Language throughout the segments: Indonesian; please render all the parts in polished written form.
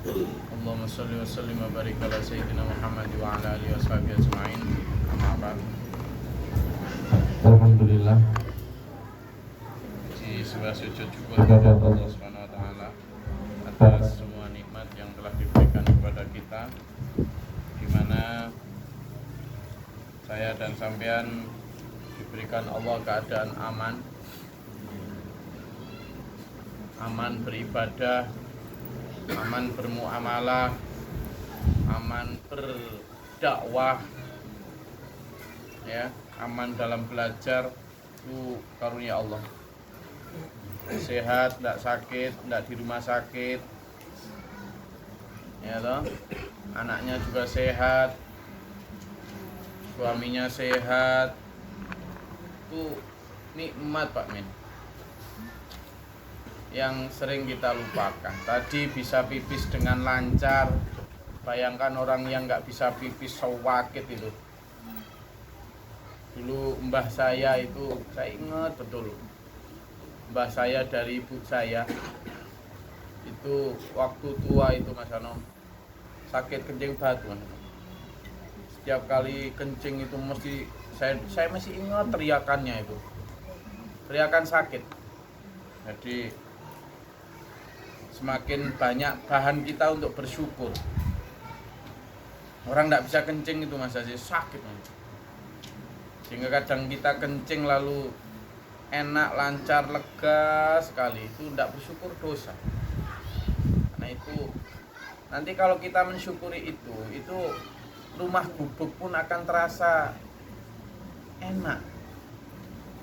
Allahumma salli wa sallim wa barik ala sayyidina Muhammad wa ala alihi wa sahbihi ajma'in. Amma ba'd. Alhamdulillah, Di sebuah sujud syukur kepada Allah Subhanahu wa taala atas semua nikmat yang telah diberikan kepada kita, di mana saya dan sampean diberikan Allah keadaan aman beribadah, aman bermuamalah, aman berdakwah, ya, aman dalam belajar. Itu karunia Allah. Sehat, tidak sakit, tidak di rumah sakit, ya toh. Anaknya juga sehat, suaminya sehat. Itu nikmat Pak Min, yang sering kita lupakan. Tadi bisa pipis dengan lancar. Bayangkan orang yang nggak bisa pipis sewakit itu. Dulu mbah saya itu, saya ingat betul, mbah saya dari ibu saya itu waktu tua itu Mas Anom sakit kencing batu. Setiap kali kencing itu mesti saya masih ingat teriakannya itu, teriakan sakit. Jadi semakin banyak bahan kita untuk bersyukur. Orang tidak bisa kencing itu Mas Aziz, sakit. Sehingga kadang kita kencing lalu enak, lancar, lega sekali. Itu tidak bersyukur dosa. Karena itu nanti kalau kita mensyukuri itu rumah gubuk pun akan terasa enak.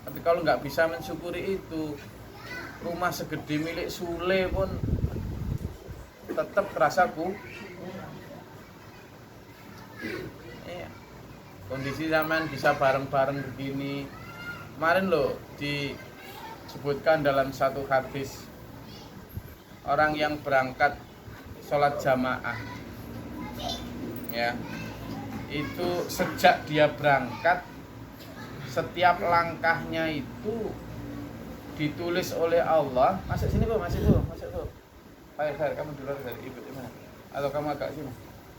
Tapi kalau nggak bisa mensyukuri itu, rumah segede milik Sule pun tetap terasa iya. Kondisi zaman bisa bareng-bareng begini. Kemarin loh disebutkan dalam satu hadis, orang yang berangkat sholat jamaah, ya, itu sejak dia berangkat, setiap langkahnya itu ditulis oleh Allah. Masuk sini Bu, masuk Bu. Fair, kamu dulu dari ibu di mana? Atau kamu agak sini?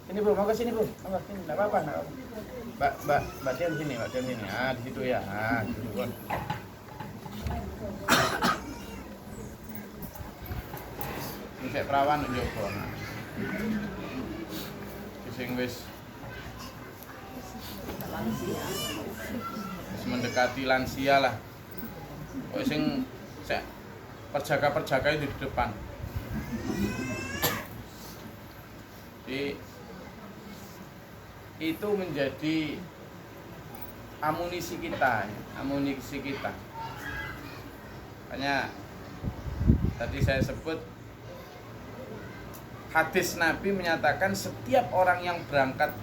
Sini Bu, mau ke sini Bu. Mau sini, enggak apa-apa. Mbak Dian sini. Ah, di situ ya. Ah, di situ pun. Ini saya perawan njogo. Nah. Sing wis mendekati lansia lah. Kok sing perjaga itu di depan. Jadi itu menjadi amunisi kita. Makanya tadi saya sebut hadis Nabi menyatakan setiap orang yang berangkat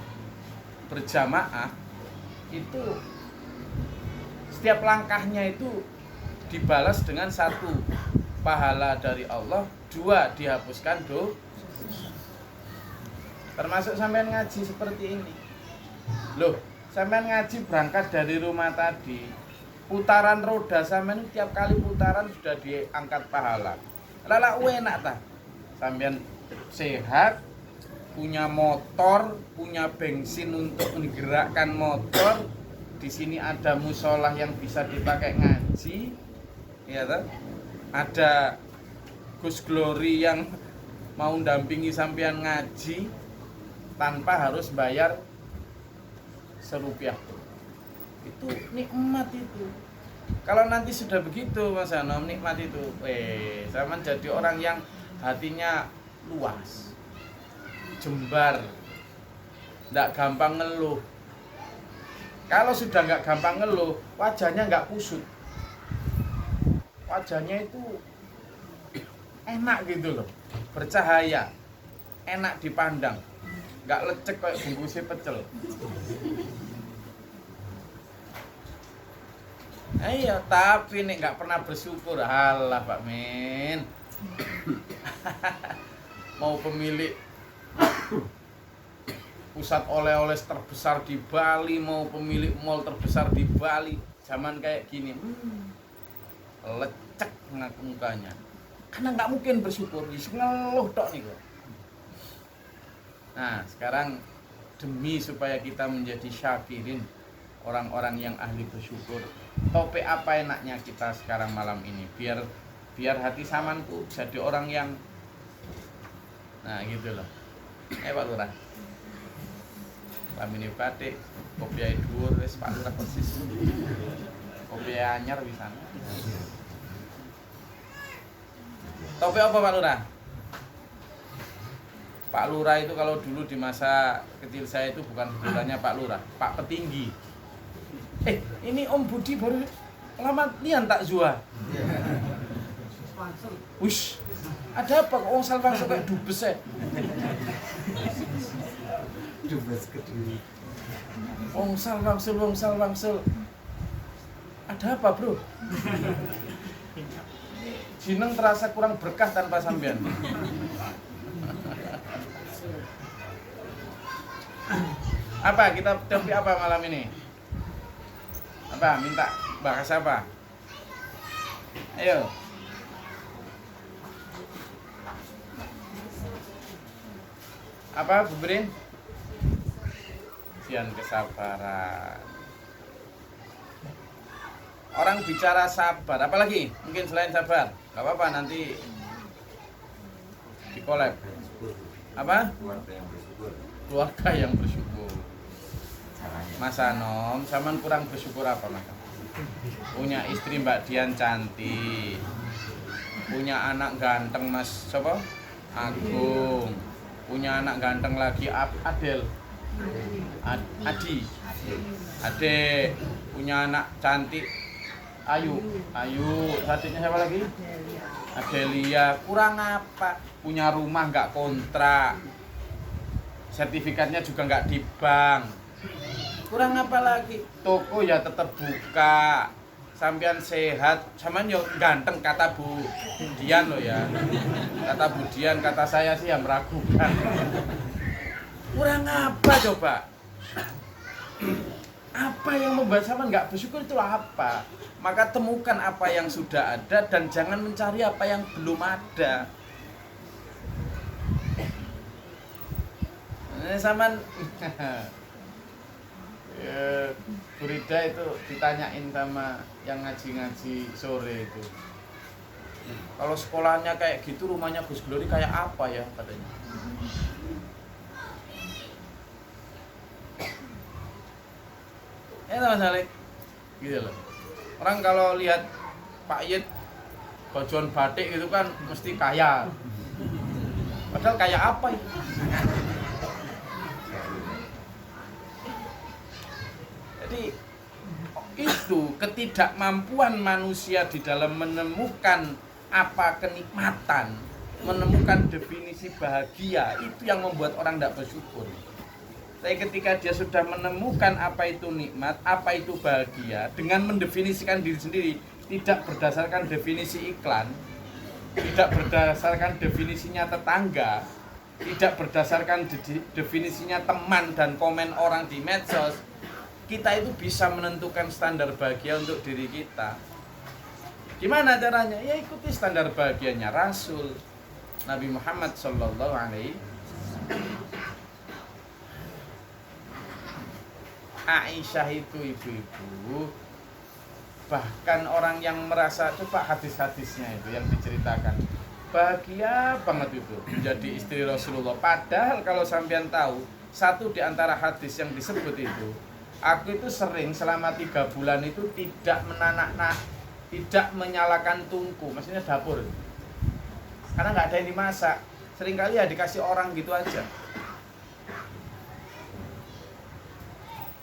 berjamaah itu setiap langkahnya itu dibalas dengan 1 pahala dari Allah, 2 dihapuskan dosa. Termasuk sampean ngaji seperti ini. Loh, sampean ngaji berangkat dari rumah tadi, putaran roda sampean tiap kali putaran sudah diangkat pahala. Lala enak ta? Sampean sehat, punya motor, punya bensin untuk menggerakkan motor. Di sini ada musola yang bisa dipakai ngaji, ya toh? Ada Gus Glory yang mau dampingi sampean ngaji tanpa harus bayar Rp1 pun. Itu nikmat itu. Kalau nanti sudah begitu Mas Anom, nikmat itu. Zaman jadi orang yang hatinya luas, jembar, tidak gampang ngeluh. Kalau sudah nggak gampang ngeluh, wajahnya nggak kusut. Wajahnya itu enak gitu loh, bercahaya, enak dipandang, nggak lecek kayak bungkusnya pecel. Iya, tapi nek nggak pernah bersyukur, halah Pak Min. Mau pemilik pusat oleh-oleh terbesar di Bali, mau pemilik mall terbesar di Bali, zaman kayak gini, lecek ngaku mukanya. Karena nggak mungkin bersyukur, ngeluh tok nih kok. Nah, sekarang demi supaya kita menjadi syakirin, orang-orang yang ahli bersyukur, topik apa enaknya kita sekarang malam ini, biar hati samanku jadi orang yang, nah gitu loh. Pak Lurah, lamine batik, kopiah dhuwur wis Pak Lurah persis. Kopiah anyar wisana. Topik apa Pak Lurah? Pak Lurah itu kalau dulu di masa kecil saya itu bukan sebutannya Pak Lurah, Pak Petinggi. Ini Om Budi baru lama nian tak Zua. Wush, ada apa kok Ongsal Wangsul kayak dubes ya? Dubes Kediri. Ongsal Wangsul. Ada apa bro? Jeneng terasa kurang berkah tanpa sampean. Apa kita topik apa malam ini? Apa minta bahas apa? Ayo. Apa Bu Brin? Sian kesabaran. Orang bicara sabar, apalagi mungkin selain sabar, nggak apa-apa nanti di collab. Apa? Keluarga yang bersyukur. Mas Anom, saman kurang bersyukur apa Mas? Punya istri Mbak Dian cantik, punya anak ganteng Mas siapa? Agung, punya anak ganteng lagi Adel, Ade, punya anak cantik Ayu, satunya siapa lagi? Adelia. Kurang apa? Punya rumah nggak kontrak, sertifikatnya juga nggak di bank. Kurang apa lagi? Toko ya tetap buka. Sampean sehat, sampean yo ganteng kata Bu Dian loh ya. Kata Bu Dian, kata saya sih yang meragukan. Kurang apa coba? Apa yang membuat sampean nggak bersyukur itu apa? Maka temukan apa yang sudah ada dan jangan mencari apa yang belum ada. Sampean Burida itu ditanyain sama yang ngaji-ngaji sore itu. Kalau sekolahnya kayak gitu, rumahnya Gus Glory kayak apa ya katanya? Mas Alik, gitu loh. Orang kalau lihat Pak Yid bajuan batik itu kan mesti kaya. Padahal kaya apa ya? Jadi itu ketidakmampuan manusia di dalam menemukan apa kenikmatan, menemukan definisi bahagia, itu yang membuat orang tidak bersyukur. Tapi ketika dia sudah menemukan apa itu nikmat, apa itu bahagia, dengan mendefinisikan diri sendiri, tidak berdasarkan definisi iklan, tidak berdasarkan definisinya tetangga, tidak berdasarkan definisinya teman dan komen orang di medsos, kita itu bisa menentukan standar bahagia untuk diri kita. Gimana caranya? Ya ikuti standar bahagianya Rasul Nabi Muhammad Sallallahu Alaihi Wasallam. Aisyah itu ibu-ibu, bahkan orang yang merasa, coba hadis-hadisnya itu yang diceritakan, bahagia banget itu menjadi istri Rasulullah. Padahal kalau sampean tahu, satu di antara hadis yang disebut itu, aku itu sering selama 3 bulan itu tidak tidak menyalakan tungku, maksudnya dapur, karena nggak ada yang dimasak. Seringkali ya dikasih orang gitu aja.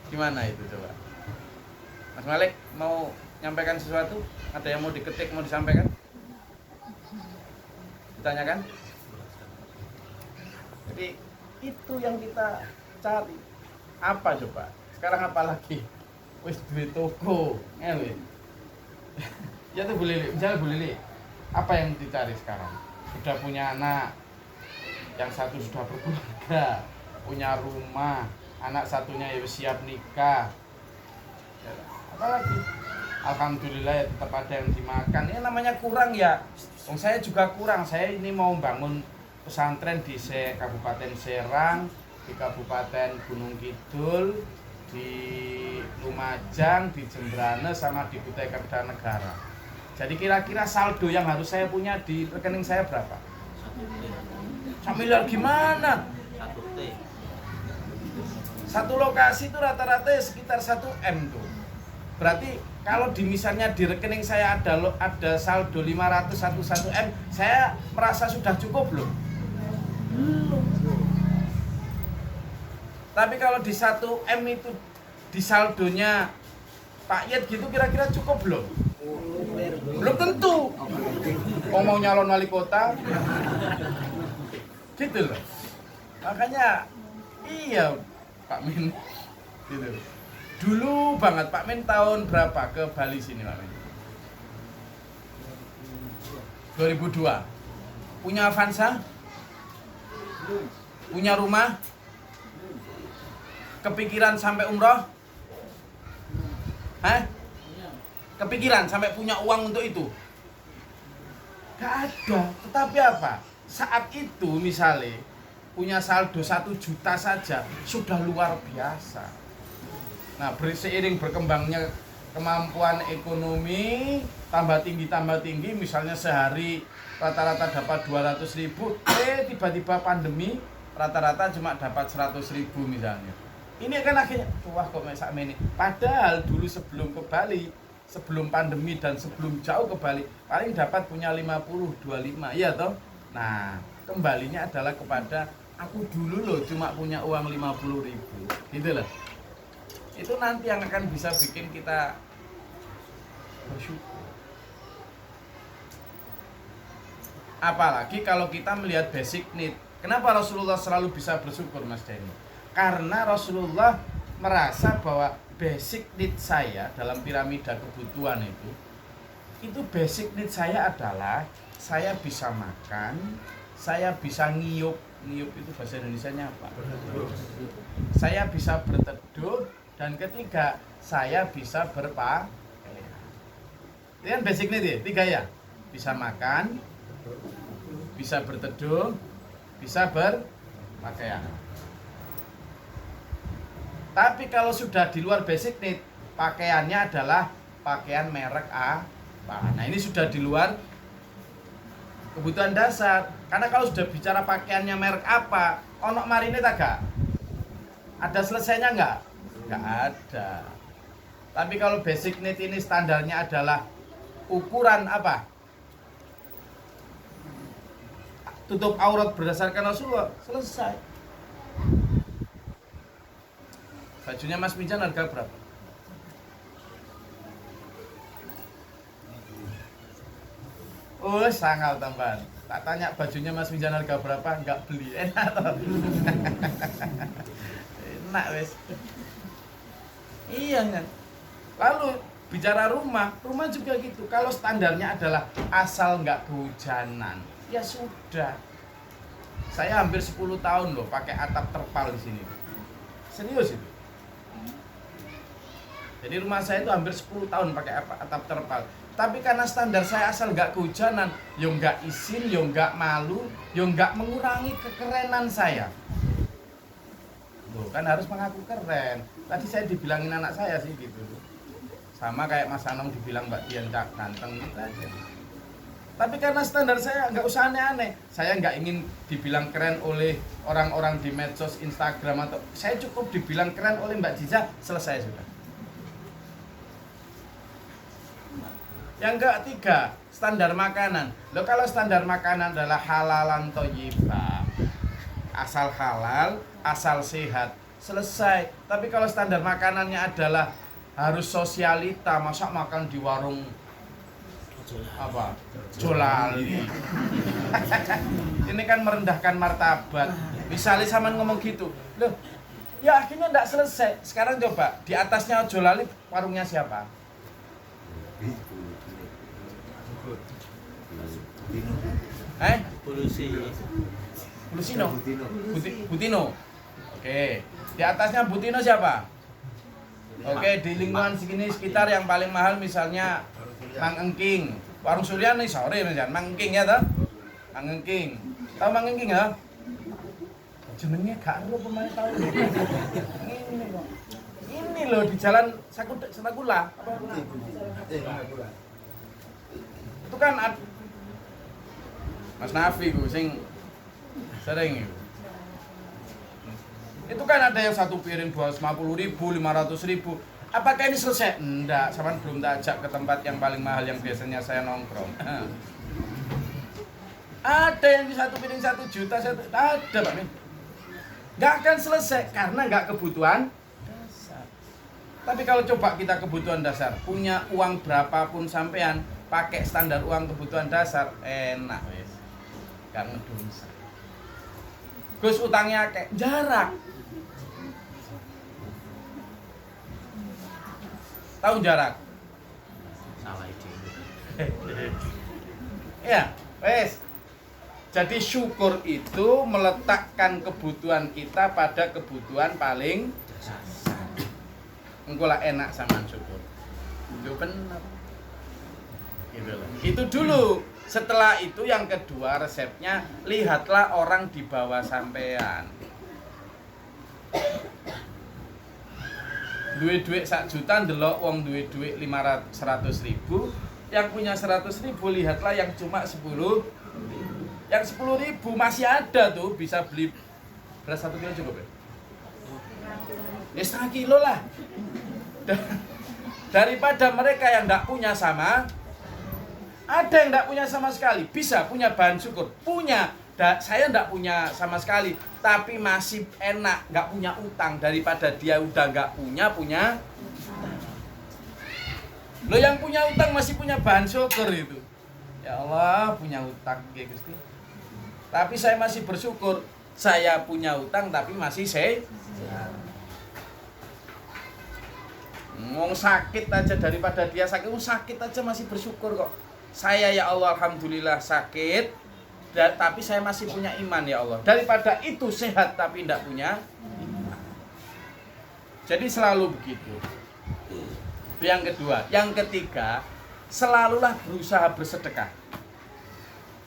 Gimana itu coba? Mas Malik mau nyampaikan sesuatu? Ada yang mau diketik, mau disampaikan? Ditanyakan? Jadi itu yang kita cari. Apa coba? Sekarang apa lagi? Wis duwe toko, ngene. Ya tuh Bu Lili, misalnya Bu Lili, apa yang dicari sekarang? Sudah punya anak, yang satu sudah berkeluarga, punya rumah, anak satunya ya siap nikah. Apa lagi? Alhamdulillah ya tetap ada yang dimakan. Ya namanya kurang ya. Saya juga kurang. Saya ini mau bangun pesantren di Kabupaten Serang, di Kabupaten Gunung Kidul, di Lumajang, di Jembrane, sama di Kutai Kartanegara. Jadi kira-kira saldo yang harus saya punya di rekening saya berapa? 1 miliar gimana? 1 T. Satu lokasi itu rata-rata sekitar 1 M tuh. Berarti kalau misalnya di rekening saya ada saldo 500 M, saya merasa sudah cukup belum? Belum. Tapi kalau di 1 M itu di saldonya Pak Yed gitu kira-kira cukup belum? Belum tentu. Mau nyalon wali kota. Gitu loh. Makanya iya Pak Min gitu. Dulu banget Pak Min tahun berapa ke Bali sini Pak Min? 2002. Punya Avanza? Punya rumah? Kepikiran sampai umroh? Hah? Kepikiran sampai punya uang untuk itu? Gak ada. Tetapi apa? Saat itu misalnya punya saldo 1 juta saja sudah luar biasa. Nah, seiring berkembangnya kemampuan ekonomi tambah tinggi, misalnya sehari rata-rata dapat 200.000, tiba-tiba pandemi rata-rata cuma dapat 100.000 misalnya. Ini kan akhirnya, wah kok mesak ini. Padahal dulu sebelum ke Bali, sebelum pandemi dan sebelum jauh ke Bali, paling dapat punya 50-25, iya toh? Nah, kembalinya adalah kepada aku dulu loh cuma punya uang 50.000, gitu loh. Itu nanti yang akan bisa bikin kita bersyukur. Apalagi kalau kita melihat basic need. Kenapa Rasulullah selalu bisa bersyukur, Mas Denny? Karena Rasulullah merasa bahwa basic need saya dalam piramida kebutuhan itu basic need saya adalah saya bisa makan, saya bisa ngiyup itu bahasa Indonesianya apa? Saya bisa berteduh, dan ketiga saya bisa berpakaian. Itu kan basic need ya, 3 ya. Bisa makan, bisa berteduh, bisa berpakaian. Tapi kalau sudah di luar basic need, pakaiannya adalah pakaian merek apa. Nah ini sudah di luar kebutuhan dasar. Karena kalau sudah bicara pakaiannya merek apa, onok marine agak? Ada selesainya enggak? Enggak ada. Tapi kalau basic need ini standarnya adalah ukuran apa? Tutup aurat berdasarkan Rasulullah, selesai. Bajunya Mas Minjan harga berapa? Oh, sangat tambahan. Tak tanya bajunya Mas Minjan harga berapa, enggak beli. Enak toh. Enak wes. Iya kan. Lalu bicara rumah juga gitu. Kalau standarnya adalah asal enggak kehujanan, ya sudah. Saya hampir 10 tahun loh pakai atap terpal di sini. Serius itu. Jadi rumah saya itu hampir 10 tahun pakai atap terpal. Tapi karena standar saya asal nggak kehujanan, yo nggak izin, yo nggak malu, yo nggak mengurangi kekerenan saya. Loh, kan harus mengaku keren. Tadi saya dibilangin anak saya sih gitu. Sama kayak Mas Anong dibilang Mbak Dian ganteng gitu aja. Tapi karena standar saya nggak usah aneh-aneh. Saya nggak ingin dibilang keren oleh orang-orang di medsos Instagram, atau saya cukup dibilang keren oleh Mbak Jiza, selesai sudah. Yang ketiga, standar makanan. Loh, kalau standar makanan adalah halalan thayyibah, asal halal, asal sehat, selesai. Tapi kalau standar makanannya adalah harus sosialita, masa makan di warung apa? Jolali. Ini kan merendahkan martabat. Misalnya sama ngomong gitu, loh, ya akhirnya enggak selesai. Sekarang coba, di atasnya Jolali, warungnya siapa? Bulusino. Butino. Oke. Di atasnya Butino siapa? Oke, di lingkungan segini sekitar yang paling mahal misalnya Mang Engking. Warung Surya nih sore misalnya Mang Engking ya toh? Mang Engking. Tahu mangking ha? Jenenge gak ero pemain tahu. Ini kok. Ini loh di jalan Sakula. Apa? Itu kan Mas Nafi ku sing sering itu. Itu kan ada yang satu piring 250.000, 500.000. Apakah ini selesai? Enggak, sama belum tak ajak ke tempat yang paling mahal yang biasanya saya nongkrong. Ada yang di satu piring 1 juta, ada Pak Min. Nggak akan selesai karena nggak kebutuhan dasar. Tapi kalau coba kita kebutuhan dasar, punya uang berapapun sampean, pakai standar uang kebutuhan dasar, enak wes. Nggak ngedonsa. Gus utangnya kayak jarak. Tahu jarak? Salah itu. Ya, wes. Jadi syukur itu meletakkan kebutuhan kita pada kebutuhan paling dasar. Engko lah enak sama syukur. Itu benar. Gitu loh. Itu dulu. Setelah itu yang kedua resepnya, lihatlah orang di bawah sampean. Duit-duit 1 juta ndelok wong duit-duit 100.000, yang punya 100.000 lihatlah yang cuma 10. Yang 10.000 masih ada tuh, bisa beli beras 1 kilo cukup ya? Ya setengah kilo lah. Daripada mereka yang enggak punya sama, ada yang enggak punya sama sekali, bisa punya bahan syukur, punya. Saya enggak punya sama sekali, tapi masih enak, enggak punya utang daripada dia udah enggak punya. Lo yang punya utang masih punya bahan syukur itu. Ya Allah, punya utang ya Gusti. Tapi saya masih bersyukur, saya punya utang tapi masih sehat. Ngomong sakit aja daripada dia sakit, sakit aja masih bersyukur kok. Saya ya Allah alhamdulillah sakit, tapi saya masih punya iman ya Allah. Daripada itu sehat tapi tidak punya iman. Jadi selalu begitu. Itu yang kedua. Yang ketiga, selalulah berusaha bersedekah.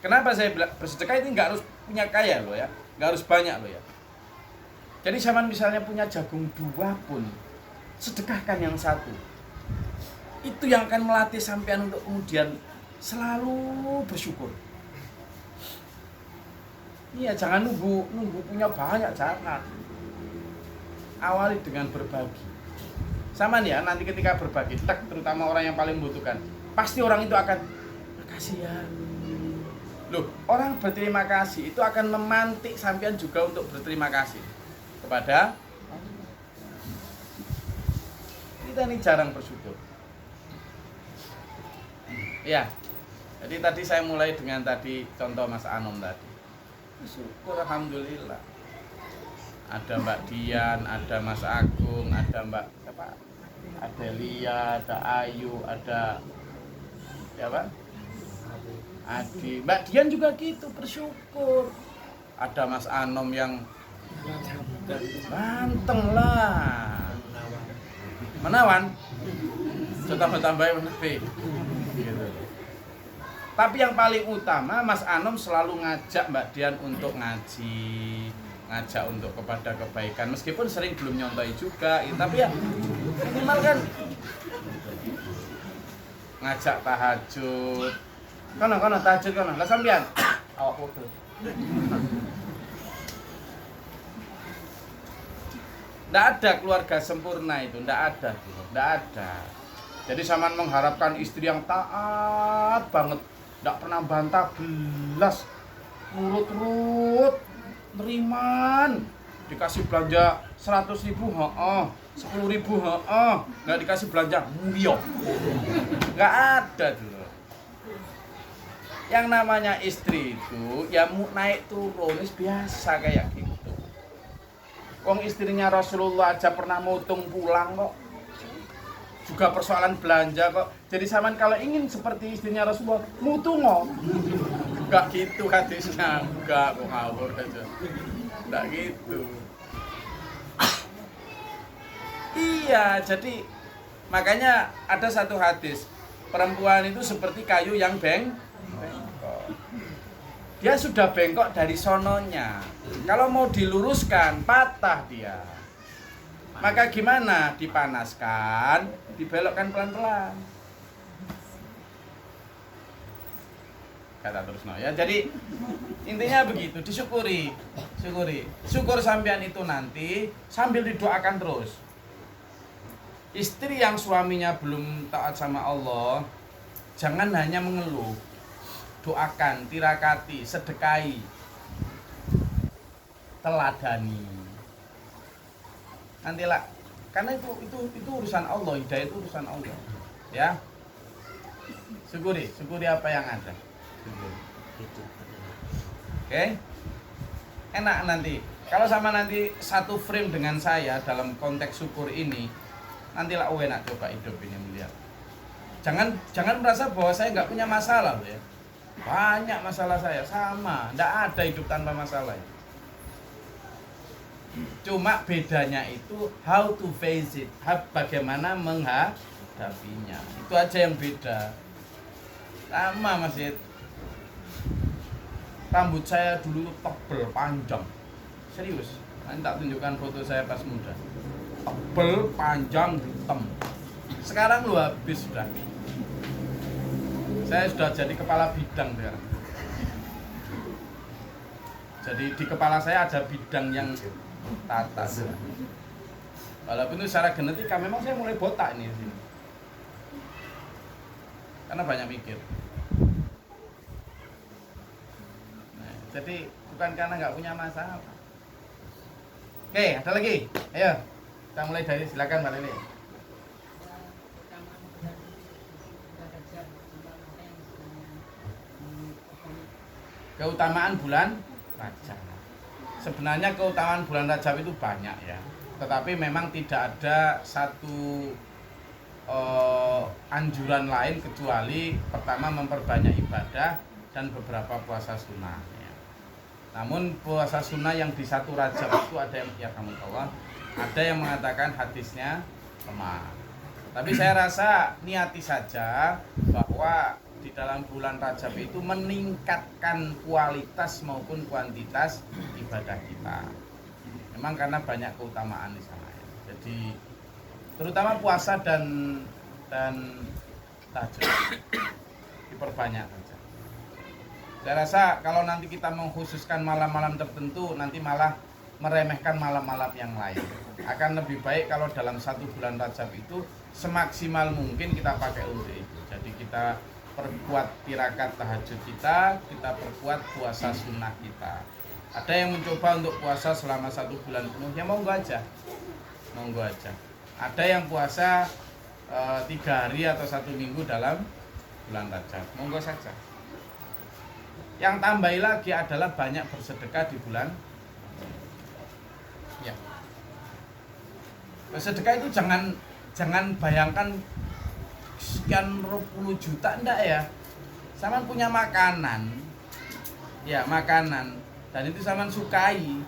Kenapa saya bilang bersedekah itu nggak harus punya kaya loh ya, nggak harus banyak loh ya. Jadi zaman misalnya punya jagung 2 pun, sedekahkan yang 1. Itu yang akan melatih sampean untuk kemudian selalu bersyukur. Iya, jangan nunggu punya banyak, jangan. Awali dengan berbagi. Sama nih ya, nanti ketika berbagi, terutama orang yang paling membutuhkan, pasti orang itu akan makasih ya. Loh, orang berterima kasih itu akan memantik sampean juga untuk berterima kasih kepada kita. Ini jarang bersyukur. Ya, jadi tadi saya mulai dengan tadi contoh Mas Anom tadi. Syukur alhamdulillah. Ada Mbak Dian, ada Mas Agung, ada Mbak siapa? Ada Lia, ada Ayu, ada siapa? Adi, Mbak Dian juga gitu bersyukur. Ada Mas Anom yang ganteng lah, menawan. Tambah-tambahin lebih. Gitu. Tapi yang paling utama Mas Anom selalu ngajak Mbak Dian untuk ngaji, ngajak untuk kepada kebaikan. Meskipun sering belum nyontohi juga, tapi ya minimal kan ngajak tahajud. Kono tahajud kono. Lah sampean awak foto. Nggak ada keluarga sempurna itu, nggak ada. Jadi sampean mengharapkan istri yang taat banget, nggak pernah bantah belas, nurut, neriman, dikasih belanja 100.000, 10.000, nggak dikasih belanja, muyo, nggak ada dulu. Yang namanya istri itu ya naik turun biasa kayak gitu. Wong istrinya Rasulullah aja pernah mutung pulang kok. Juga persoalan belanja kok. Jadi sampean kalau ingin seperti istrinya Rasulullah, mutung kok. Enggak gitu hadisnya, enggak kok ngawur aja. Enggak gitu. Iya, jadi makanya ada satu hadis, perempuan itu seperti kayu yang bengkok. Dia sudah bengkok dari sononya. Kalau mau diluruskan, patah dia. Maka gimana? Dipanaskan, dibelokkan pelan-pelan. Kata terus no ya. Jadi intinya begitu, disyukuri. Syukur sampean itu nanti sambil didoakan terus. Istri yang suaminya belum taat sama Allah, jangan hanya mengeluh. Doakan, tirakati, sedekahi, teladani. Nantilah, karena itu urusan Allah, hidayah itu urusan Allah. Ya. Syukuri apa yang ada. Oke. Enak nanti. Kalau sama nanti satu frame dengan saya dalam konteks syukur ini, nantilah enak coba hidup ini melihat. Jangan merasa bahwa saya nggak punya masalah loh ya. Banyak masalah saya, sama, nggak ada hidup tanpa masalah. Cuma bedanya itu how to face it, bagaimana menghadapinya. Itu aja yang beda. Sama masih. Rambut saya dulu tebel, panjang. Serius, nanti tak tunjukkan foto saya pas muda. Tebel, panjang, hitam. Sekarang lu habis sudah. Saya sudah jadi kepala bidang sekarang. Jadi di kepala saya ada bidang yang tata. Walaupun itu secara genetika memang saya mulai botak nih di sini. Karena banyak mikir. Nah, jadi bukan karena nggak punya masalah. Oke, ada lagi. Ayo, kita mulai dari silakan Mbak Lili. Keutamaan bulan Rajab. Sebenarnya keutamaan bulan Rajab itu banyak ya. Tetapi memang tidak ada satu anjuran lain kecuali pertama memperbanyak ibadah dan beberapa puasa sunnah ya. Namun puasa sunnah yang di satu Rajab itu ada yang ada yang mengatakan hadisnya lemah. Tapi saya rasa niati saja bahwa di dalam bulan Rajab itu meningkatkan kualitas maupun kuantitas ibadah kita. Memang karena banyak keutamaan di sana ya. Jadi terutama puasa dan tahajud diperbanyak saja. Saya rasa kalau nanti kita mengkhususkan malam-malam tertentu, nanti malah meremehkan malam-malam yang lain. Akan lebih baik kalau dalam satu bulan Rajab itu semaksimal mungkin kita pakai untuk itu. Jadi kita perkuat tirakat tahajud kita perkuat puasa sunnah kita. Ada yang mencoba untuk puasa selama 1 bulan penuh, ya monggo aja. Ada yang puasa 3 hari atau 1 minggu dalam bulan Rajab, monggo saja. Yang tambahi lagi adalah banyak bersedekah di bulan. Ya. Bersedekah itu jangan bayangkan sekian 20 juta, enggak ya. Saman punya makanan. Ya, makanan. Dan itu saman sukai.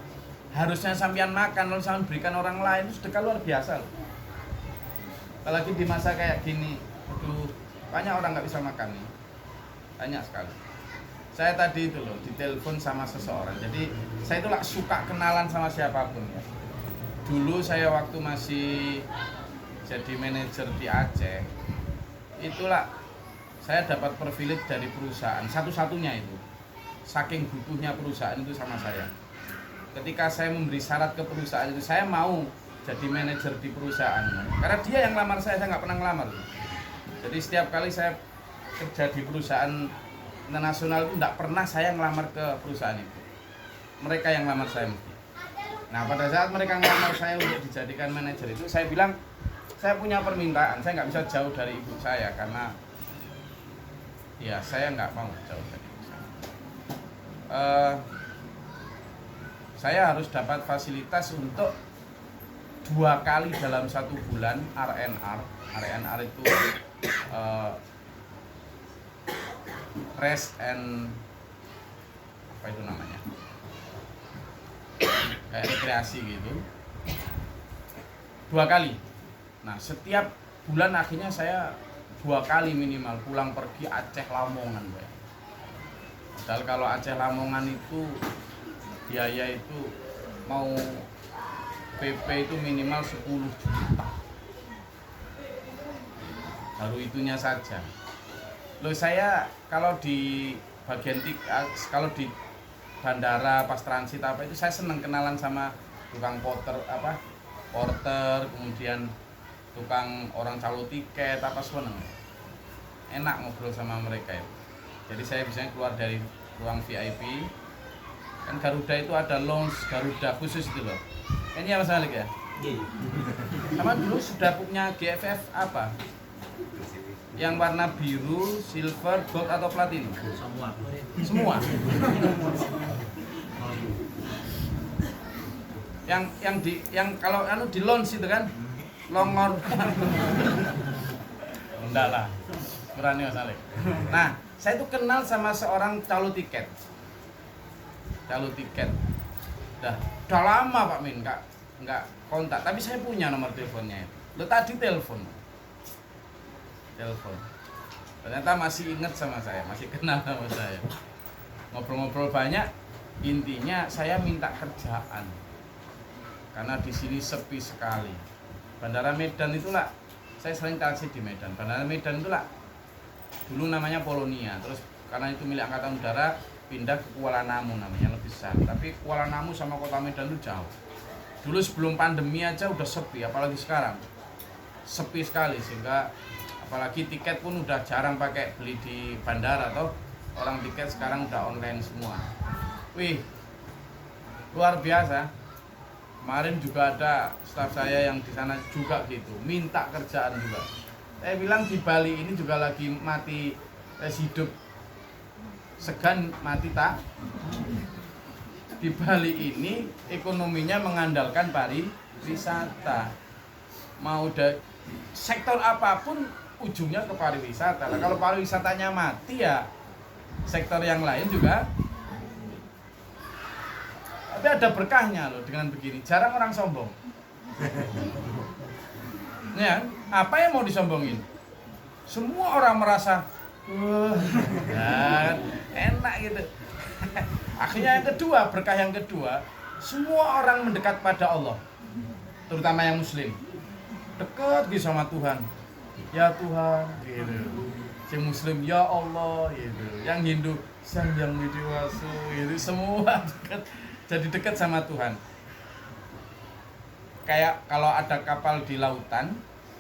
Harusnya sampean makan lalu saman berikan orang lain, itu sedekah luar biasa loh. Apalagi di masa kayak gini, aduh, banyak orang nggak bisa makan nih. Banyak sekali. Saya tadi itu loh, ditelepon sama seseorang. Jadi, saya itu suka kenalan sama siapapun ya. Dulu saya waktu masih jadi manajer di Aceh, itulah saya dapat privilege dari perusahaan, satu-satunya itu. Saking butuhnya perusahaan itu sama saya. Ketika saya memberi syarat ke perusahaan itu, saya mau jadi manajer di perusahaan. Karena dia yang lamar saya nggak pernah ngelamar. Jadi setiap kali saya kerja di perusahaan internasional itu nggak pernah saya ngelamar ke perusahaan itu. Mereka yang ngelamar saya mesti. Nah pada saat mereka ngelamar saya untuk dijadikan manajer itu, saya bilang, saya punya permintaan, saya nggak bisa jauh dari ibu saya karena ya saya nggak mau jauh dari ibu saya. Saya harus dapat fasilitas untuk 2 kali dalam 1 bulan RNR. RNR itu rest and apa itu namanya? Kayak rekreasi gitu. 2 kali. Nah, setiap bulan akhirnya saya 2 kali minimal pulang pergi Aceh Lamongan, Padahal kalau Aceh Lamongan itu biaya itu mau PP itu minimal 10 juta. Baru itunya saja. Loh saya kalau di bagian kalau di bandara pas transit apa itu saya seneng kenalan sama tukang porter, kemudian tukang orang calo tiket apa seneng. Enak ngobrol sama mereka itu. Jadi saya biasanya keluar dari ruang VIP. Kan Garuda itu ada lounge Garuda khusus itu loh. Ini Mas Malik ya? Iya. Sama dulu sudah punya GFF apa? Yang warna biru, silver, gold atau platinum? Semua. Semua. yang kalau di lounge itu kan longor. Enggak lah. Berani Mas Malik. Nah, saya tuh kenal sama seorang calo tiket. Udah lama Pak Min enggak kontak, tapi saya punya nomor teleponnya itu. Lo tadi telepon. Ternyata masih ingat sama saya, masih kenal sama saya. Ngobrol-ngobrol banyak, intinya saya minta kerjaan. Karena di sini sepi sekali. Bandara Medan itulah, saya sering taksi di Medan. Bandara Medan itulah dulu namanya Polonia, terus karena itu milik Angkatan Udara pindah ke Kuala Namu namanya, lebih besar. Tapi Kuala Namu sama kota Medan itu jauh. Dulu sebelum pandemi aja udah sepi, apalagi sekarang sepi sekali, sehingga apalagi tiket pun udah jarang pakai beli di bandara toh, orang tiket sekarang udah online semua. Wih, luar biasa. Kemarin juga ada staf saya yang di sana juga gitu, minta kerjaan juga. Saya bilang di Bali ini juga lagi mati hidup segan mati tak. Di Bali ini ekonominya mengandalkan pariwisata. Mau sektor apapun ujungnya ke pariwisata. Nah, kalau pariwisatanya mati ya sektor yang lain juga. Tapi ada berkahnya loh dengan begini. Jarang orang sombong. Ya, apa yang mau disombongin? Semua orang merasa kan enak gitu. Akhirnya yang kedua, berkah yang kedua, semua orang mendekat pada Allah, terutama yang Muslim, dekat gitu sama Tuhan. Ya Tuhan, gitu. Yang Muslim, ya Allah, gitu. Yang Hindu, Sang Yang Widiwasu, gitu. Semua dekat, jadi dekat sama Tuhan. Kayak kalau ada kapal di lautan,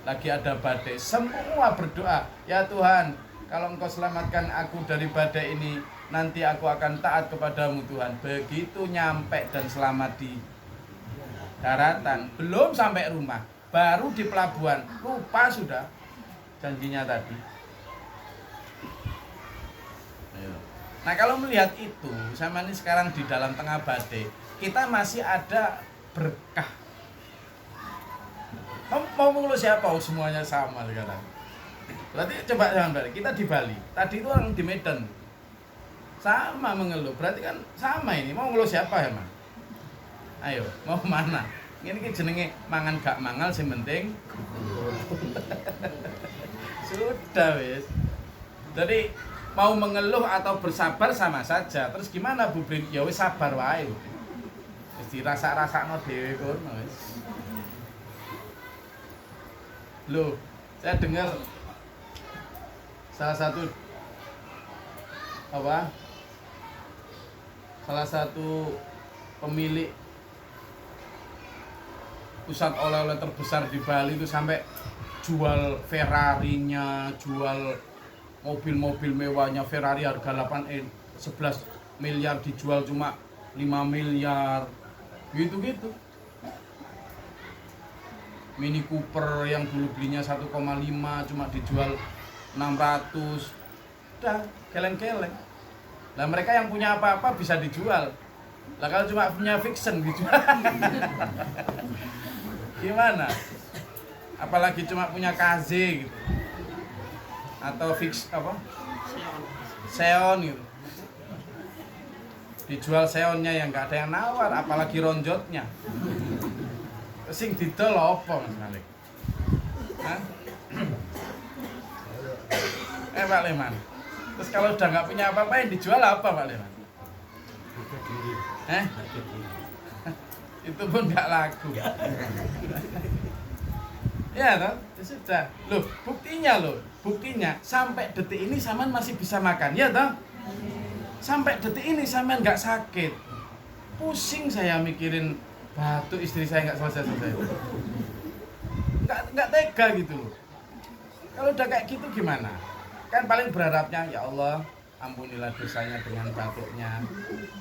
lagi ada badai, semua berdoa, ya Tuhan, kalau Engkau selamatkan aku dari badai ini, nanti aku akan taat kepadamu Tuhan. Begitu nyampe dan selamat di daratan, belum sampai rumah, baru di pelabuhan, lupa sudah janjinya tadi. Nah kalau melihat itu, sama ini sekarang di dalam tengah badai, kita masih ada berkah. Mau mengeluh siapa? Oh, semuanya sama sekarang. Berarti coba jangan balik. Kita di Bali. Tadi itu orang di Medan. Sama mengeluh. Berarti kan sama ini. Mau ngeluh siapa ya, Mas? Ayo, mau mana? Ini jenenge mangan gak mangal sing penting. Sudah wis. Jadi mau mengeluh atau bersabar sama saja. Terus gimana Bu Brin? Ya wis sabar wae. Wis dirasa-rasakno dhewe kono wis. Loh, saya dengar salah satu pemilik pusat oleh-oleh terbesar di Bali itu sampai jual Ferrarinya, jual mobil-mobil mewahnya. Ferrari harga 11 miliar dijual cuma 5 miliar gitu-gitu. Mini Cooper yang dulu belinya 1,5 cuma dijual 600. Udah, keleng-keleng. Lah mereka yang punya apa-apa bisa dijual. Lah kalau cuma punya fiction dijual. Gimana? Apalagi cuma punya KZ gitu. Atau Xeon gitu. Dijual Xeonnya yang enggak ada yang nawar, apalagi ronjotnya. Sing didol apa Mas Malik? Hah? Pak Leman. Terus kalau udah nggak punya apa-apa yang dijual apa Pak Leman? Harga diri. Eh? Harga diri. Itu pun nggak laku. Ya toh, ya sudah. Buktinya sampai detik ini sampean masih bisa makan, ya toh? Sampai detik ini sampean nggak sakit. Pusing saya mikirin batu istri saya nggak selesai. Nggak tega gitu loh. Kalau udah kayak gitu gimana? Kan paling berharapnya ya Allah ampunilah dosanya dengan batuknya.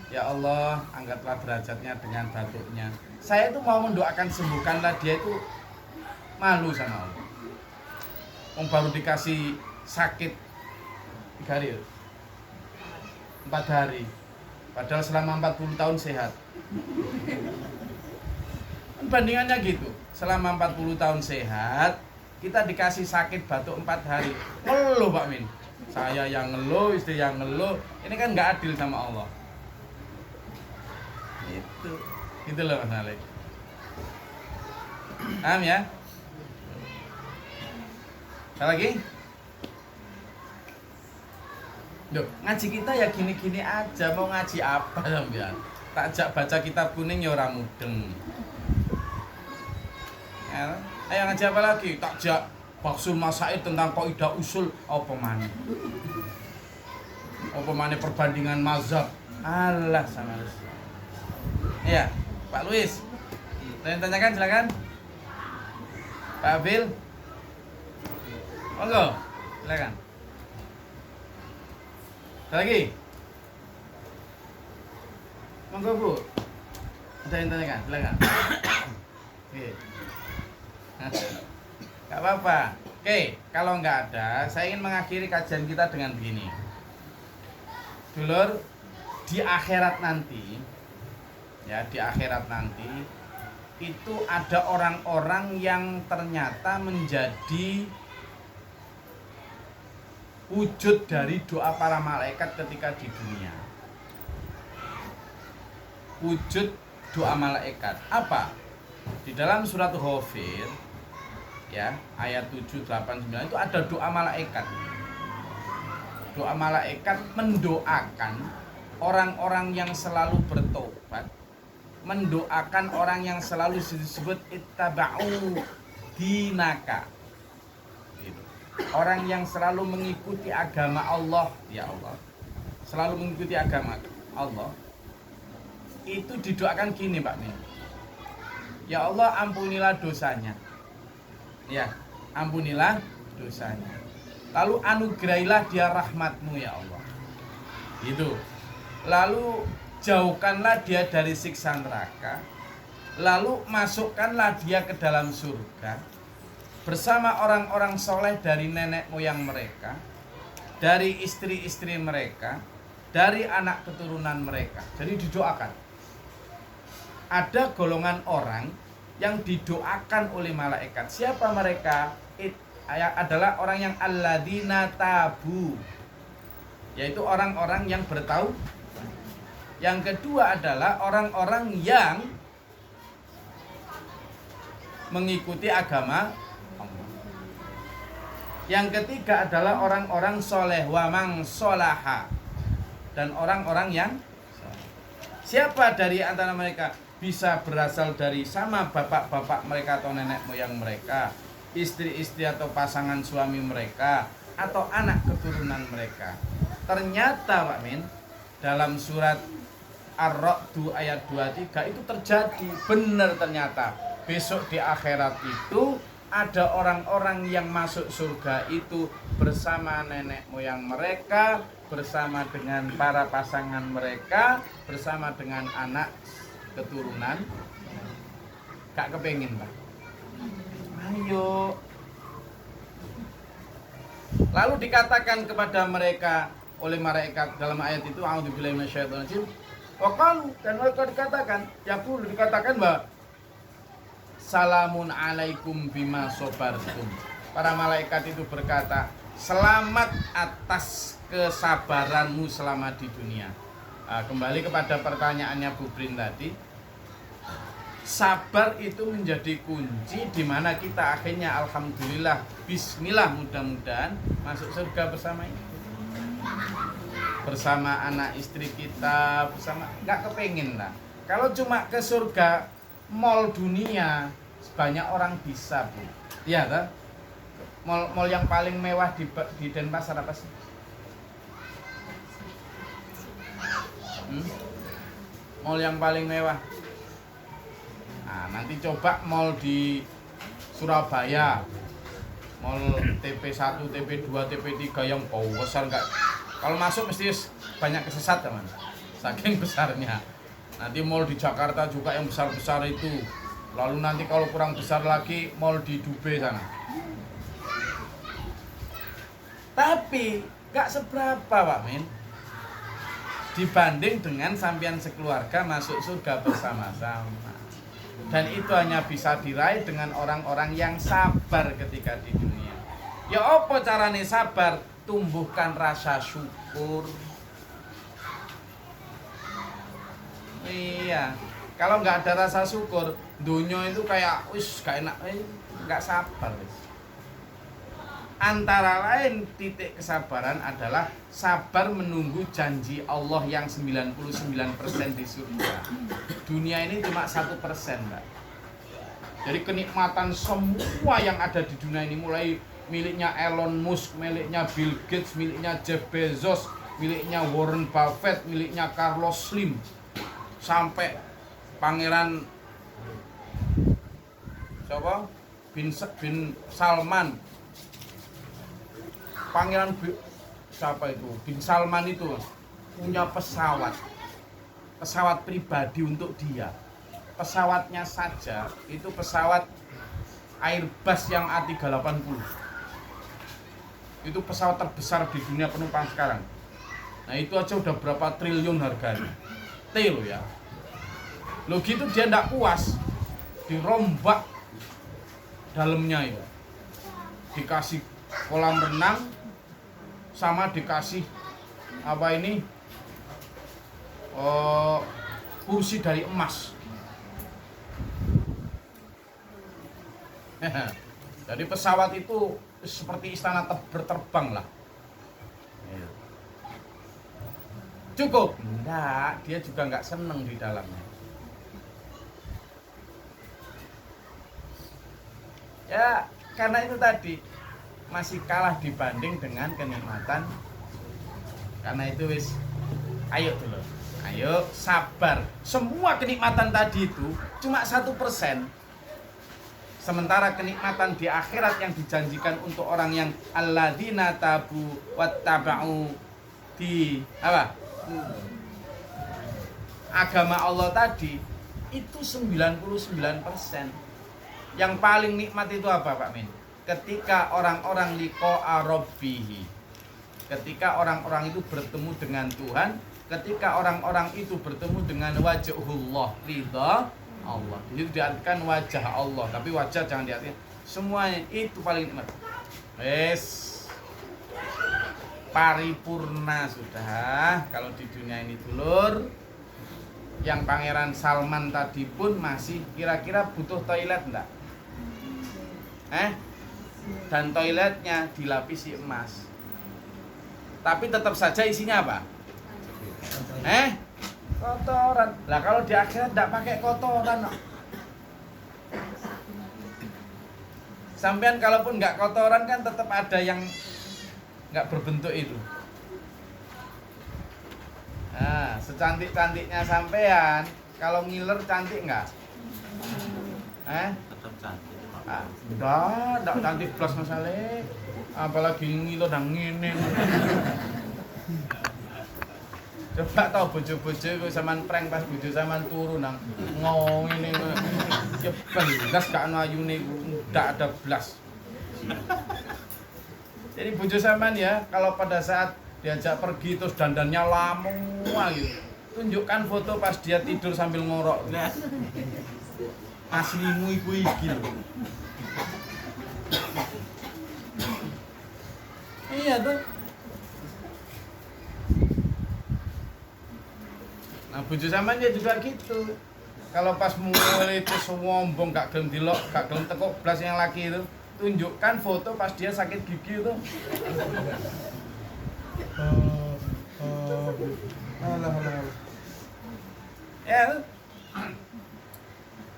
Ya Allah angkatlah derajatnya dengan batuknya. Saya itu mau mendoakan sembuhkanlah dia itu malu sama Allah. Baru dikasih sakit 3 hari 4 hari padahal selama 40 tahun sehat. Bandingannya gitu, selama 40 tahun sehat kita dikasih sakit batuk 4 hari. Ngeluh Pak Min, saya yang ngeluh, istri yang ngeluh. Ini kan nggak adil sama Allah. Itu loh Mas Malik. Paham ya? Apa lagi? Duh, ngaji kita ya gini-gini aja. Mau ngaji apa sampean? Tak ajak baca kitab kuning ya ora mudeng. Ya, ayo ngaji apa lagi? Tak ajak Baksul Masaid tentang kaidah usul apa maneh? Apa maneh perbandingan mazhab? Alah sama lu. Iya, Pak Luis. Ada yang tanyakan silakan. Pak Abil. Monggo, silakan. Ada lagi? Monggo Bu. Ada yang tanyakan, silakan. Oke. Gak apa-apa. Oke, kalau nggak ada, saya ingin mengakhiri kajian kita dengan begini. Dulur, di akhirat nanti, ya di akhirat nanti, itu ada orang-orang yang ternyata menjadi wujud dari doa para malaikat ketika di dunia. Wujud doa malaikat. Apa? Di dalam surat Ghafir, ya, ayat 7, 8, 9 itu ada doa malaikat. Doa malaikat mendoakan orang-orang yang selalu bertobat, mendoakan orang yang selalu disebut ittaba'u dinaka. Gitu. Orang yang selalu mengikuti agama Allah, ya Allah. Selalu mengikuti agama Allah. Itu didoakan gini, Pak Min. Ya Allah, ampunilah dosanya. Ya, ampunilah dosanya. Lalu anugerahilah dia rahmatmu ya Allah. Itu. Lalu jauhkanlah dia dari siksa neraka. Lalu masukkanlah dia ke dalam surga bersama orang-orang soleh dari nenek moyang mereka, dari istri-istri mereka, dari anak keturunan mereka. Jadi didoakan. Ada golongan orang yang didoakan oleh malaikat. Siapa mereka? Adalah orang yang alladzina tabu, yaitu orang-orang yang bertaubat. Yang kedua adalah orang-orang yang mengikuti agama Allah. Yang ketiga adalah orang-orang soleh, wa mang solaha, dan orang-orang yang soleh. Siapa dari antara mereka? Bisa berasal dari sama bapak-bapak mereka atau nenek moyang mereka, istri-istri atau pasangan suami mereka, atau anak keturunan mereka. Ternyata Pak Min, dalam surat Ar-Ra'd ayat 23 itu terjadi, benar ternyata. Besok di akhirat itu ada orang-orang yang masuk surga itu bersama nenek moyang mereka, bersama dengan para pasangan mereka, bersama dengan anak keturunan. Gak kepengin Pak? Ayo. Lalu dikatakan kepada mereka oleh malaikat dalam ayat itu, a'udzubillahi minasyaitonir rajim. Waqalu, dan mereka dikatakan, yaqulu dikatakan bahwa salamun alaikum bima sabartum. Para malaikat itu berkata, selamat atas kesabaranmu selama di dunia. Kembali kepada pertanyaannya Bu Brin tadi, sabar itu menjadi kunci di mana kita akhirnya alhamdulillah, bismillah, mudah-mudahan masuk surga bersama itu. bersama anak istri kita, bersama nggak kepengin lah. Kalau cuma ke surga mall dunia banyak orang bisa, Bu. Iya toh? Mall yang paling mewah di Denpasar apa sih? Mall yang paling mewah. Nah, nanti coba mall di Surabaya. Mall TP1, TP2, TP3 yang besar enggak. Kalau masuk mesti banyak kesesat, teman. Saking besarnya. Nanti mall di Jakarta juga yang besar-besar itu. Lalu nanti kalau kurang besar lagi mall di Dubai sana. Tapi gak seberapa, Pak Min, dibanding dengan sampean sekeluarga masuk surga bersama-sama. Dan itu hanya bisa diraih dengan orang-orang yang sabar ketika di dunia. Ya apa carane sabar? Tumbuhkan rasa syukur. Iya, kalau nggak ada rasa syukur, dunia itu kayak wis gak enak, nggak sabar wis. Antara lain titik kesabaran adalah sabar menunggu janji Allah yang 99% di surga. Dunia ini cuma 1%, Mbak. Jadi kenikmatan semua yang ada di dunia ini, mulai miliknya Elon Musk, miliknya Bill Gates, miliknya Jeff Bezos, miliknya Warren Buffett, miliknya Carlos Slim, sampai Pangeran siapa? Bin Salman. Pangeran siapa itu? Bin Salman itu punya pesawat pribadi untuk dia. Pesawatnya saja itu pesawat Airbus yang A380. Itu pesawat terbesar di dunia penumpang sekarang. Nah itu aja udah berapa triliun harganya. T loh ya. Loh gitu dia ndak puas, dirombak dalamnya itu, dikasih kolam renang, sama dikasih apa ini kursi dari emas. Jadi pesawat itu seperti istana berterbang lah. Cukup? Enggak, dia juga nggak seneng di dalamnya. Ya, karena itu tadi masih kalah dibanding dengan kenikmatan. Karena itu wis, ayo dulu, ayo sabar. Semua kenikmatan tadi itu cuma 1%. Sementara kenikmatan di akhirat yang dijanjikan untuk orang yang alladzina tabu wattaba'u di apa? Agama Allah tadi itu 99%. Yang paling nikmat itu apa, Pak Min? Ketika orang-orang liqa'a rabbihi. Ketika orang-orang itu bertemu dengan Tuhan, ketika orang-orang itu bertemu dengan wajhullah, ridha Allah. Itu diartikan wajah Allah, tapi wajah jangan diartikan. Semuanya itu paling nikmat. Wes. Paripurna sudah kalau di dunia ini, dulur. Yang Pangeran Salman tadi pun masih kira-kira butuh toilet enggak? Dan toiletnya dilapisi emas. Tapi tetap saja isinya apa? Kotoran. Lah kalau di akhirat enggak pakai kotoran. Sampean kalaupun enggak kotoran kan tetap ada yang enggak berbentuk itu. Nah, secantik-cantiknya sampean, kalau ngiler cantik enggak? Tetap cantik. Enggak cantik plus masalah. Apalagi ngiler nang ngene. Coba tau bojo-bojo ku sampean prank pas bojo sampean turu nang ngene. Ya belas gak ono ayune ndak ada blas. Jadi bojo sampean ya, kalau pada saat diajak pergi terus dandannya lama gitu, tunjukkan foto pas dia tidur sambil ngorok. Aslimu iku iki lho. Iya tuh. Nah bojo sampean ya juga gitu. Kalau pas mulai itu sombong, gak gelem dilok, gak gelem tekuk blas yang laki itu, tunjukkan foto pas dia sakit gigi itu. Alah. Ya.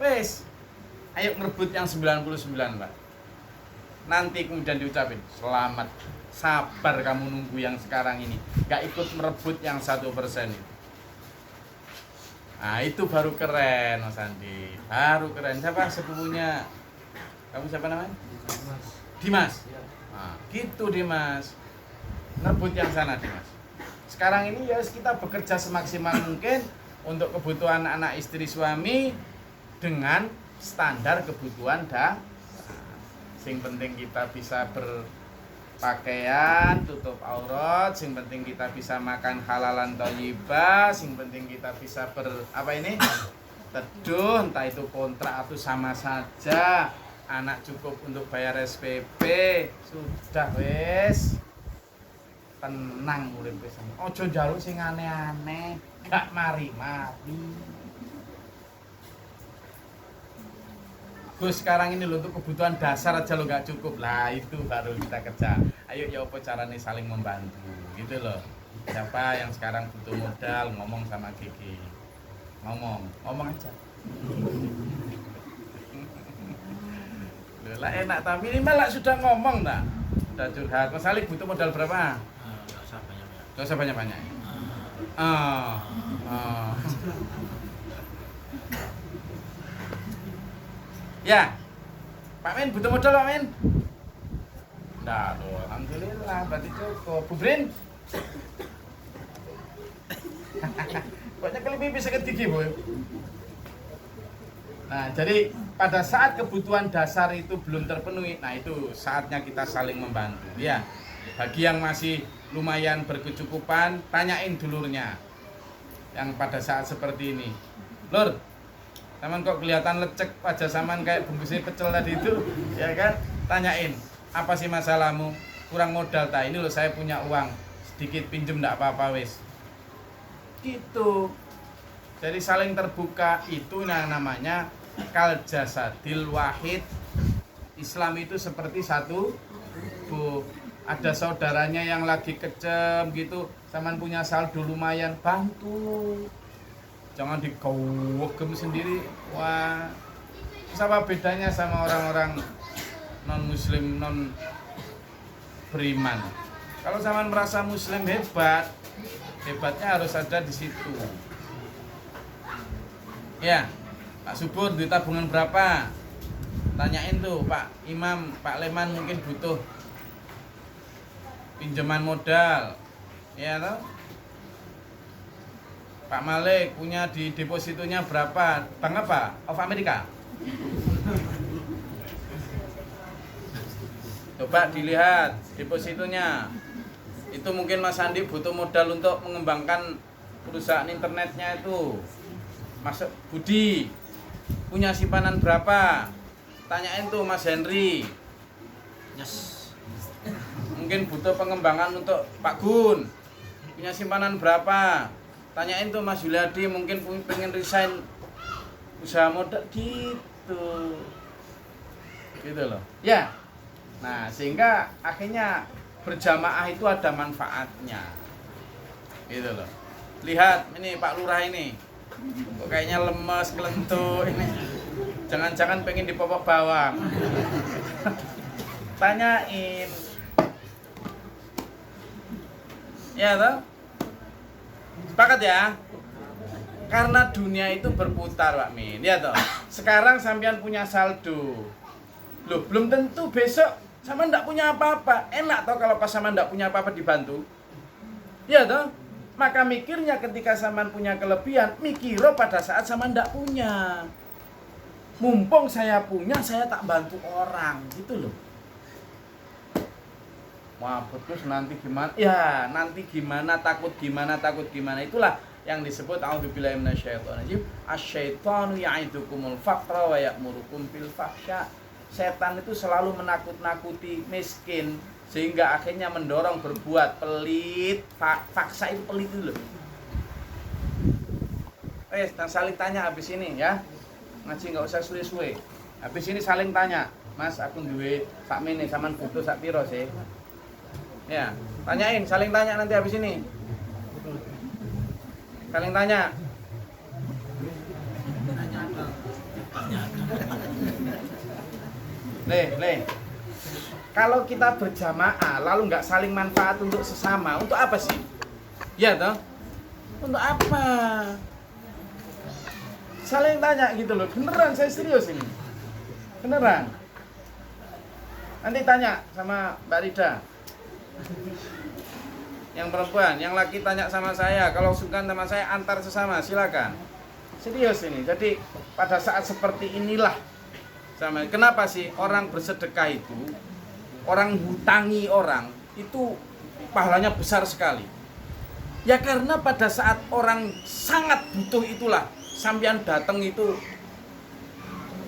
Wes. Ayo ngerebut yang 99, Pak. Nanti kemudian diucapin, selamat. Sabar kamu nunggu yang sekarang ini. Gak ikut merebut yang 1% itu. Nah itu baru keren Mas Andi. Baru keren. Siapa sepupunya? Kamu siapa namanya? Dimas. Nah, gitu Dimas. Ngerebut yang sana Dimas. Sekarang ini ya kita bekerja semaksimal mungkin untuk kebutuhan anak istri suami dengan standar kebutuhan sing penting kita bisa berpakaian, tutup aurat, sing penting kita bisa makan halalan thayyibah, sing penting kita bisa teduh, entah itu kontrak atau sama saja. Anak cukup untuk bayar SPP, sudah wes. Tenang urip wis. Aja njaluk sing aneh-aneh, gak mari-mari. Gus sekarang ini lo untuk kebutuhan dasar aja lo gak cukup lah, itu baru kita kerja. Ayo ya apa caranya saling membantu gitu loh. Siapa yang sekarang butuh modal ngomong sama Gigi, ngomong aja. Lah enak tapi minimal lah sudah ngomong tak, sudah curhat. Mas Alik butuh modal berapa? Gak usah banyak-banyak. Ya, Pak Men butuh modal Pak Men? Nah, alhamdulillah berarti cukup. Bu Brin? Pokoknya kelebih bisa gigi Bu. Nah, jadi pada saat kebutuhan dasar itu belum terpenuhi, nah itu saatnya kita saling membantu. Ya, bagi yang masih lumayan berkecukupan, tanyain dulurnya yang pada saat seperti ini. Lur, Saman kok kelihatan lecek wajah Saman kayak bungkusnya pecel tadi itu, ya kan? Tanyain, apa sih masalahmu? Kurang modal tak? Ini loh saya punya uang, sedikit pinjem enggak apa-apa wis. Gitu. Jadi saling terbuka itu yang namanya kal jasadil wahid. Islam itu seperti satu tubuh. Ada saudaranya yang lagi kecem gitu, Saman punya saldo lumayan, bantu. Jangan digowegem sendiri. Wah, apa bedanya sama orang-orang non-muslim, non-beriman? Kalau Saman merasa muslim hebat, hebatnya harus ada di situ. Ya, Pak Subur duit tabungan berapa? Tanyain tuh Pak Imam, Pak Leman mungkin butuh pinjaman modal. Ya toh? Pak Malik punya di depositonya berapa? Bank apa? Of America. Coba dilihat depositonya. Itu mungkin Mas Andi butuh modal untuk mengembangkan perusahaan internetnya itu. Mas Budi punya simpanan berapa? Tanyain tuh Mas Henry. Yes. Mungkin butuh pengembangan untuk Pak Gun. Punya simpanan berapa? Tanyain tuh Mas Yuliadi, mungkin pengen resign usaha modal gitu. Gitu loh. Ya. Nah, sehingga akhirnya berjamaah itu ada manfaatnya. Gitu loh. Lihat ini Pak Lurah ini. Kok kayaknya lemes, kelentuk ini. Jangan-jangan pengen dipopok bawang. Tanyain. Ya toh? Sepakat ya? Karena dunia itu berputar Pak Min. Ya toh? Sekarang sampean punya saldo. Loh, belum tentu besok sama ndak punya apa-apa. Enak toh kalau pas sama ndak punya apa-apa dibantu. Ya toh? Maka mikirnya ketika Saman punya kelebihan, mikirnya pada saat Saman ndak punya. Mumpung saya punya, saya tak bantu orang, gitu loh. Wah, terus nanti gimana? Ya, nanti gimana, takut gimana. Itulah yang disebut a'udzubillahi minasyaitonirrajim. Asyaitonu ya'idukumul faqra wa ya'murukum bil fahsya. Setan itu selalu menakut-nakuti miskin sehingga akhirnya mendorong berbuat pelit. Faksa itu pelit itu loh. Dan saling tanya habis ini ya. Ngaji nggak usah suwe-suwe. Habis ini saling tanya. Mas, aku duwe sak mene sampean butuh sak piro sih? Ya, tanyain, saling tanya nanti habis ini. Saling tanya. Le. Kalau kita berjamaah lalu nggak saling manfaat untuk sesama, untuk apa sih? Ya toh? Untuk apa? Saling tanya gitu loh. Beneran, saya serius ini. Beneran. Nanti tanya sama Mbak Rida. Yang perempuan, yang laki tanya sama saya. Kalau sungkan sama saya antar sesama, silakan. Serius ini. Jadi pada saat seperti inilah sama. Kenapa sih orang bersedekah itu, orang hutangi orang itu pahalanya besar sekali? Ya karena pada saat orang sangat butuh itulah sampean datang itu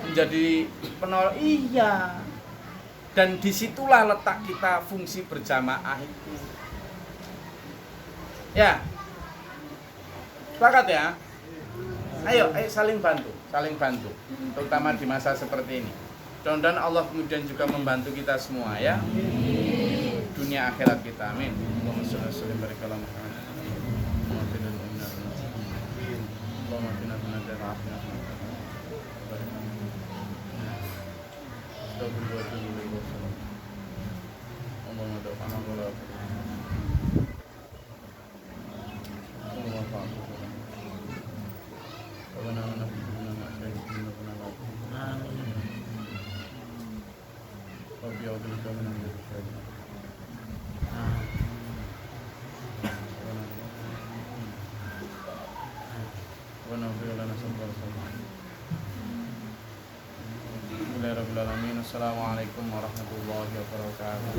menjadi penolong. Iya. Dan disitulah letak kita fungsi berjamaah itu. Ya. Sepakat ya? Ayo saling bantu. Terutama di masa seperti ini. Mudah-mudahan Allah kemudian juga membantu kita semua ya. Dunia akhirat kita. Amin. Allahumma shalli wa sallim barik ala Muhammad. Assalamualaikum warahmatullahi wabarakatuh.